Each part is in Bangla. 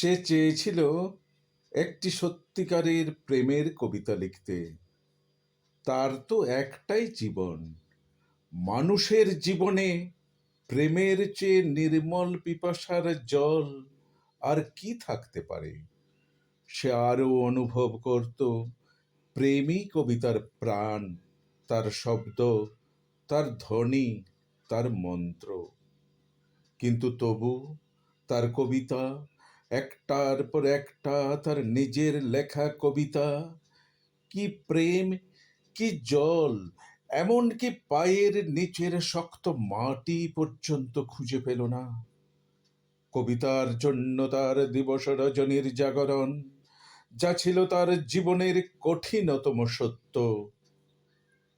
সে চেয়েছিল একটি সত্যিকারের প্রেমের কবিতা লিখতে। তার তো একটাই জীবন। মানুষের জীবনে প্রেমের চেয়ে নির্মল পিপাসার জল আর কি থাকতে পারে। সে আরো অনুভব করত প্রেমই কবিতার প্রাণ, তার শব্দ, তার ধ্বনি, তার মন্ত্র। কিন্তু তবু তার কবিতা, একটার পর একটা তার নিজের লেখা কবিতা, কি প্রেম, কি জল, এমনকি পায়ের নিচের শক্ত মাটি পর্যন্ত খুঁজে পেল না। কবিতার জন্য তার দিবস রজনীর জাগরণ, যা ছিল তার জীবনের কঠিনতম সত্য।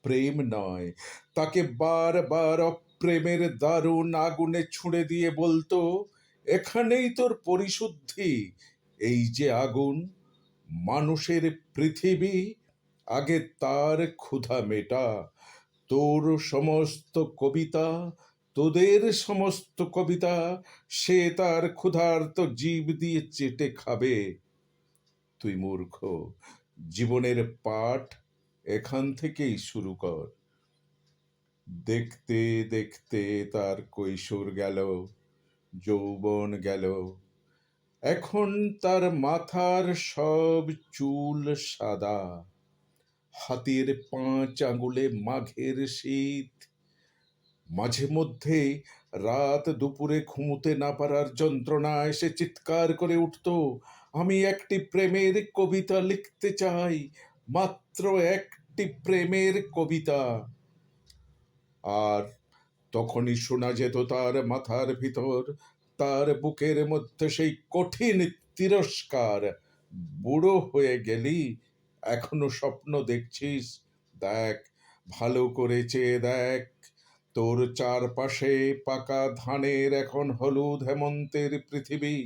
প্রেম নয়, তাকে বারবার অপ্রেমের দারুণ আগুনে ছুঁড়ে দিয়ে বলতো, এখানেই তোর পরিশুদ্ধি। এই যে আগুন, মানুষের পৃথিবী, আগে তার ক্ষুধা মেটা। তোর সমস্ত কবিতা, তোদের সমস্ত কবিতা, সে তার ক্ষুধার্ত জীব দিয়ে চেটে খাবে। তুই মূর্খ, জীবনের পাঠ এখান থেকেই শুরু কর। দেখতে দেখতে তার কৈশোর গেল, যৌবন গেল। এখন তার মাথার সব চুল সাদা, হাতের 5 আঙ্গুলে মাঘের শীত। মাঝে মধ্যে রাত দুপুরে ঘুমোতে না পারার যন্ত্রণায় সে চিৎকার করে উঠত, আমি একটি প্রেমের কবিতা লিখতে চাই, মাত্র একটি প্রেমের কবিতা। আর তখনই শোনা যেত তার মাথার ভিতর, তার বুকের মধ্যে সেই কঠিন তিরস্কার, বুড়ো হয়ে গেলি, এখনো স্বপ্ন দেখছিস? দেখ, ভালো করে চেয়ে দেখ, তোর চারপাশে পাকা ধানের এখন হলুদ হেমন্তের পৃথিবী।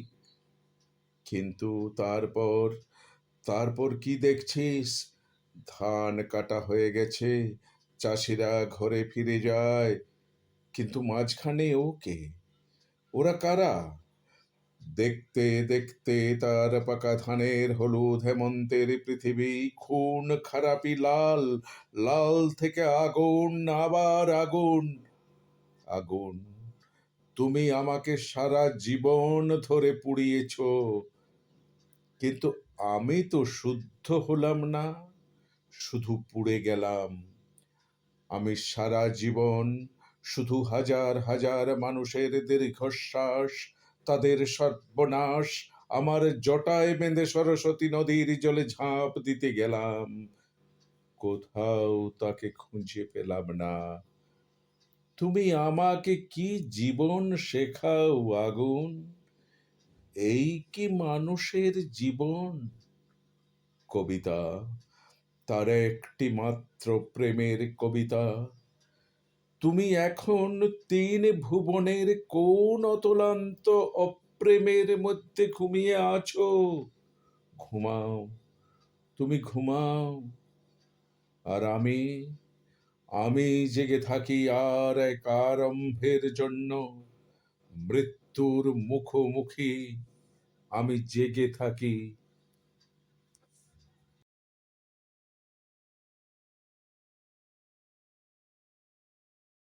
কিন্তু তারপর, তারপর কি দেখছিস? ধান কাটা হয়ে গেছে, চাষিরা ঘরে ফিরে যায়, কিন্তু মাঝখানে ও কে? ওরা কারা? দেখতে দেখতে তার পাকা ধানের হলুদ হেমন্তের পৃথিবী খুন খারাপি লাল, লাল থেকে আগুন, আবার আগুন। আগুন, তুমি আমাকে সারা জীবন ধরে পুড়িয়েছ, কিন্তু আমি তো শুদ্ধ হলাম না, শুধু পুড়ে গেলাম। আমি সারা জীবন শুধু হাজার হাজার মানুষের দীর্ঘশ্বাস, তাদের সর্বনাশ আমার জটায় বেঁধে সরস্বতী নদীর জলে ঝাঁপ দিতে গেলাম। কোথাও তাকে খুঁজে পেলাম না। তুমি আমাকে কি জীবন শেখাও আগুন? এই কি মানুষের জীবন? কবিতা, তার একটি মাত্র প্রেমের কবিতা। তুমি এখন 3 ভুবনের কোন অতলান্ত অপ্রেমের মধ্যে ঘুমিয়ে আছো? ঘুমাও, তুমি ঘুমাও। আর আমি জেগে থাকি আর এক আরম্ভের জন্য। মৃত্যুর মুখোমুখি আমি জেগে থাকি